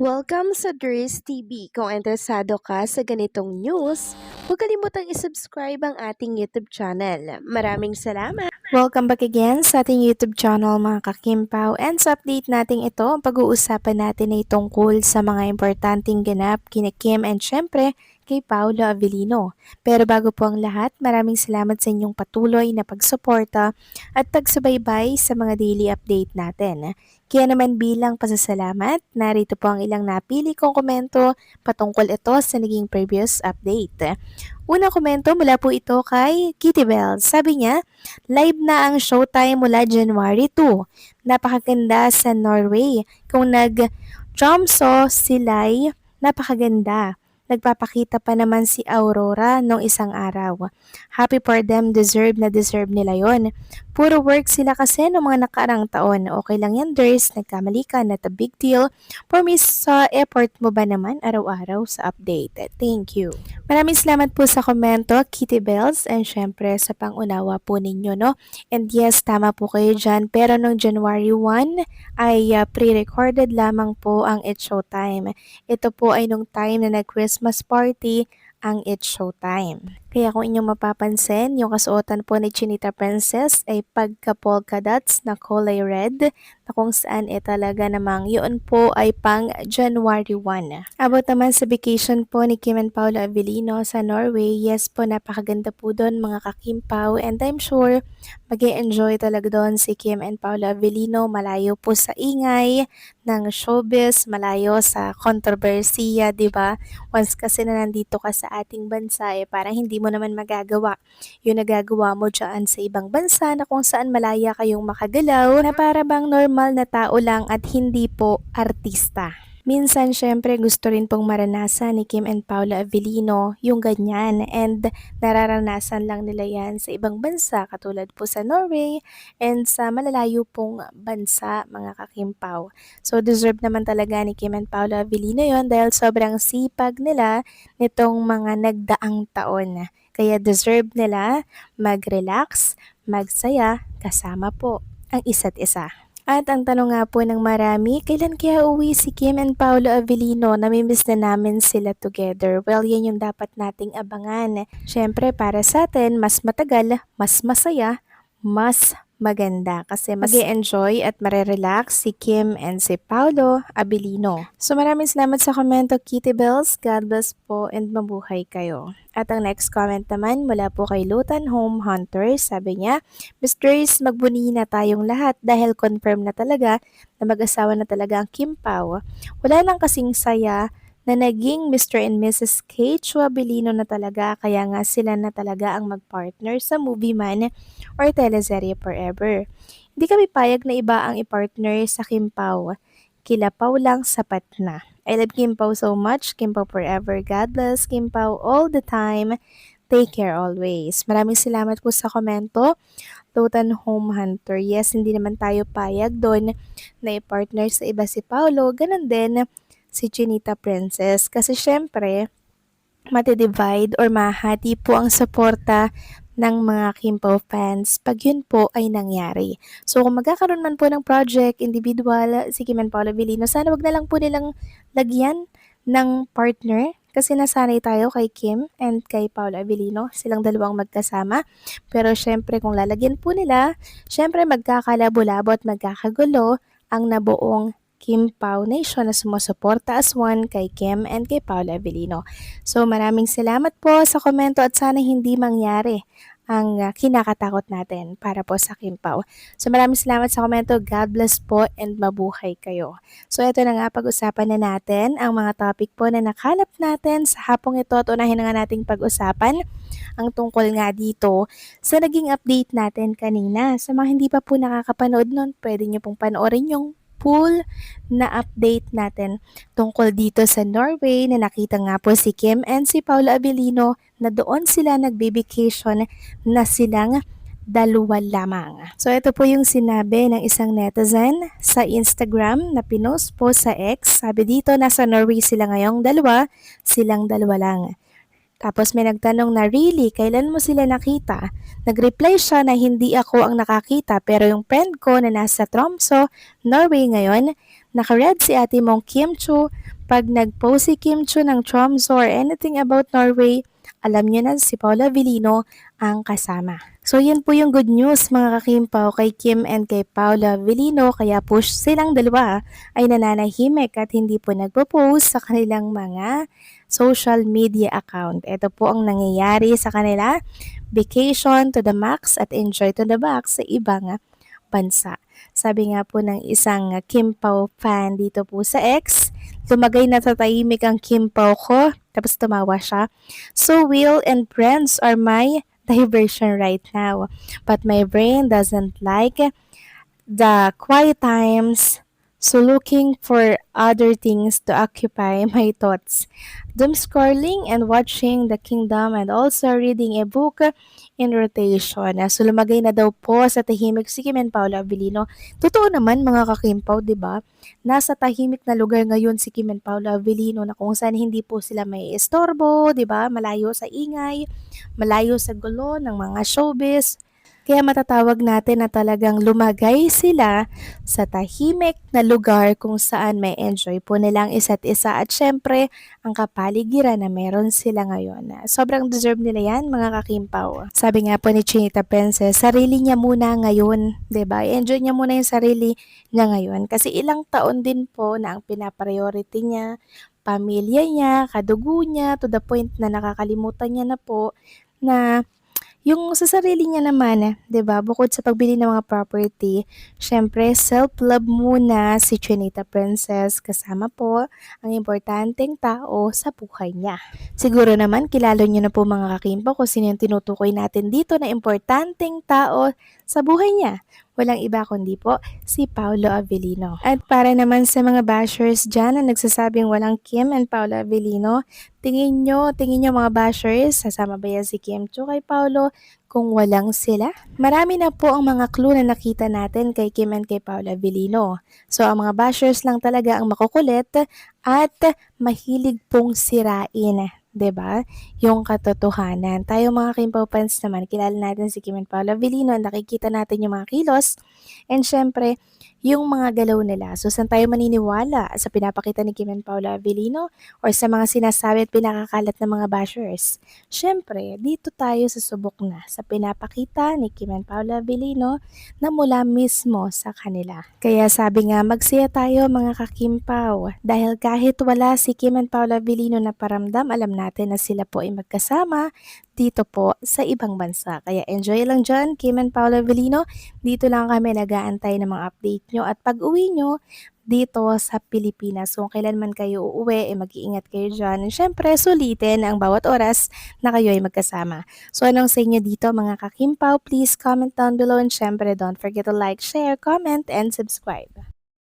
Welcome sa Dries TV. Kung interesado ka sa ganitong news, huwag kalimutang isubscribe ang ating YouTube channel. Maraming salamat! Welcome back again sa ating YouTube channel mga kakimpaw, and sa update natin ito, ang pag-uusapan natin ay tungkol sa mga importanteng ganap kina Kim and syempre kay Paolo Avellino. Pero bago po ang lahat, maraming salamat sa inyong patuloy na pagsuporta at pagsubaybay sa mga daily update natin. Kaya naman bilang pasasalamat, narito po ang ilang napili kong komento patungkol ito sa naging previous update. Unang komento mula po ito kay Kitty Bell. Sabi niya, live na ang Showtime mula January 2. Napakaganda sa Norway. Kung nag-Tromso sila'y napakaganda. Nagpapakita pa naman si Aurora nung isang araw. Happy for them, deserve na deserve nila yon. Puro work sila kasi noong mga nakaraang taon. Okay lang yan, Ders. Nagkamali ka, not a big deal. Promise sa effort mo ba naman araw-araw sa update. Thank you. Maraming salamat po sa komento, Kitty Bells, and syempre sa pangunawa po ninyo, no? And yes, tama po kayo dyan. Pero noong January 1 ay pre-recorded lamang po ang It's Showtime. Ito po ay nung time na nag-Christmas party ang It's Showtime. Kaya kung inyong mapapansin, yung kasuotan po ni Chinita Princess ay pagka-polka dots na kulay red na kung saan talaga namang yun po ay pang January 1. About naman sa vacation po ni Kim and Paolo Avellino sa Norway, yes po, napakaganda po doon mga kakimpaw, and I'm sure mag-enjoy talaga doon si Kim and Paolo Avellino, malayo po sa ingay ng showbiz, malayo sa kontrobersiya, di ba? Once kasi na nandito ka sa ating bansa, parang hindi mo naman magagawa yung nagagawa mo dyan sa ibang bansa na kung saan malaya kayong makagalaw na para bang normal na tao lang at hindi po artista. Minsan, syempre, gusto rin pong maranasan ni Kim and Paolo Avellino yung ganyan, and nararanasan lang nila yan sa ibang bansa katulad po sa Norway and sa malalayo pong bansa, mga kakimpaw. So, deserve naman talaga ni Kim and Paolo Avellino yon dahil sobrang sipag nila nitong mga nagdaang taon. Kaya deserve nila mag-relax, magsaya, kasama po ang isa't isa. At ang tanong nga po ng marami, kailan kaya uwi si Kim and Paolo Avellino? Namimiss na namin sila together. Well, yan yung dapat nating abangan. Syempre, para sa atin, mas matagal, mas masaya, mas maganda kasi mag-enjoy at marerelax si Kim and si Paolo Avellino. So maraming salamat sa komento, Kitty Bells. God bless po and mabuhay kayo. At ang next comment naman mula po kay Lutan Home Hunter, sabi niya, Mistress, magbuni na tayong lahat dahil confirm na talaga na mag-asawa na talaga ang Kim Pao. Wala nang kasing saya na naging Mr. and Mrs. Kate Avellino na talaga, kaya nga sila na talaga ang mag-partner sa movie man or teleserye forever. Hindi kami payag na iba ang i-partner sa Kim Pao. Kila Pao lang sapat na. I love Kim Pao so much. Kim Pao forever. God bless Kim Pao all the time. Take care always. Maraming salamat po sa komento. Lutan Home Hunter. Yes, hindi naman tayo payag doon na i-partner sa iba si Paolo. Ganon din si Chinita Princess. Kasi syempre, mati-divide or mahati po ang suporta ng mga Kim Pao fans pag yun po ay nangyari. So kung magkakaroon man po ng project, individual, si Kim and Paolo Avellino, sana wag na lang po nilang lagyan ng partner kasi nasanay tayo kay Kim and kay Paolo Avellino, silang dalawang magkasama. Pero syempre kung lalagyan po nila, syempre magkakalabo-labo at magkakagulo ang nabuong Kim Pao Nation na sumusuporta as one kay Kim and kay Paolo Avellino. So maraming salamat po sa komento at sana hindi mangyari ang kinakatakot natin para po sa Kim Pao. So maraming salamat sa komento. God bless po and mabuhay kayo. So ito na nga, pag-usapan na natin ang mga topic po na nakalap natin sa hapong ito at unahin na nga nating pag-usapan ang tungkol nga dito sa naging update natin kanina. Sa mga hindi pa po nakakapanood nun, pwede nyo pong panoorin yung full na update natin tungkol dito sa Norway na nakita nga po si Kim and si Paolo Avellino na doon sila nagbe-vacation na silang dalawa lamang. So ito po yung sinabi ng isang netizen sa Instagram na pinost po sa X. Sabi dito, nasa Norway sila ngayong dalawa, silang dalawa lang. Tapos may nagtanong na, really, kailan mo sila nakita? Nag-reply siya na hindi ako ang nakakita pero yung friend ko na nasa Tromso, Norway ngayon, naka-red si ate mong Kim Chu, Pag nag-post si Kim Chu ng Tromso or anything about Norway, alam niyo na si Paula Avellino ang kasama. So yan po yung good news mga kakimpaw kay Kim and kay Paula Avellino, kaya po silang dalawa ay nananahimik at hindi po nagpo-post sa kanilang mga social media account. Ito po ang nangyayari sa kanila, vacation to the max at enjoy to the max sa ibang bansa. Sabi nga po ng isang Kim Pao fan dito po sa X, lumagay na sa tahimik ang Kim Pao ko, tapos tumawa siya. So Will and friends are my diversion right now. But my brain doesn't like the quiet times, so looking for other things to occupy my thoughts. Doom scrolling and watching The Kingdom and also reading a book in rotation. So lumagay na daw po sa tahimik si Kim and Paula Avellino. Totoo naman mga kakimpaw, di ba? Nasa tahimik na lugar ngayon si Kim and Paula Avellino na kung saan hindi po sila may istorbo, di ba? Malayo sa ingay, malayo sa gulo ng mga showbiz. Kaya matatawag natin na talagang lumagay sila sa tahimik na lugar kung saan may enjoy po nilang isa't isa at syempre ang kapaligiran na meron sila ngayon. Sobrang deserve nila yan mga kakimpaw. Sabi nga po ni Chinita Princess, sarili niya muna ngayon, 'di ba? Enjoy niya muna yung sarili niya ngayon kasi ilang taon din po na ang pinapriority niya, pamilya niya, kadugo niya, to the point na nakakalimutan niya na po na yung sa sarili niya naman, 'di ba, bukod sa pagbili ng mga property, syempre self-love muna si Chinita Princess kasama po ang importanteng tao sa buhay niya. Siguro naman kilala niyo na po mga kakimpo kung sino yung tinutukoy natin dito na importanteng tao sa buhay niya. Walang iba kundi po si Paolo Avellino. At para naman sa mga bashers dyan na nagsasabing walang Kim and Paolo Avellino, tingin nyo mga bashers, sasama ba yan si Kim Chu kay Paolo kung walang sila? Marami na po ang mga clue na nakita natin kay Kim and kay Paolo Avellino. So ang mga bashers lang talaga ang makukulit at mahilig pong sirain. 'Di ba? Yung katotohanan. Tayo mga Kimpaw fans naman, kilala natin si Kim and Paolo Avellino, nakikita natin yung mga kilos and syempre yung mga galaw nila. So saan tayo maniniwala sa pinapakita ni Kim and Paolo Avellino or sa mga sinasabi at pinakakalat ng mga bashers? Syempre, dito tayo sa subok na sa pinapakita ni Kim and Paolo Avellino na mula mismo sa kanila. Kaya sabi nga, magsaya tayo mga kakimpaw dahil kahit wala si Kim and Paolo Avellino na paramdam, alam natin na sila po ay magkasama dito po sa ibang bansa. Kaya enjoy lang dyan, Kim and Paolo Avellino. Dito lang kami nag-aantay ng mga update nyo at pag-uwi nyo dito sa Pilipinas. So, kailan man kayo uuwi, mag-iingat kayo dyan. And syempre, sulitin ang bawat oras na kayo ay magkasama. So, anong sa inyo dito mga kakimpaw? Please comment down below and syempre, don't forget to like, share, comment, and subscribe.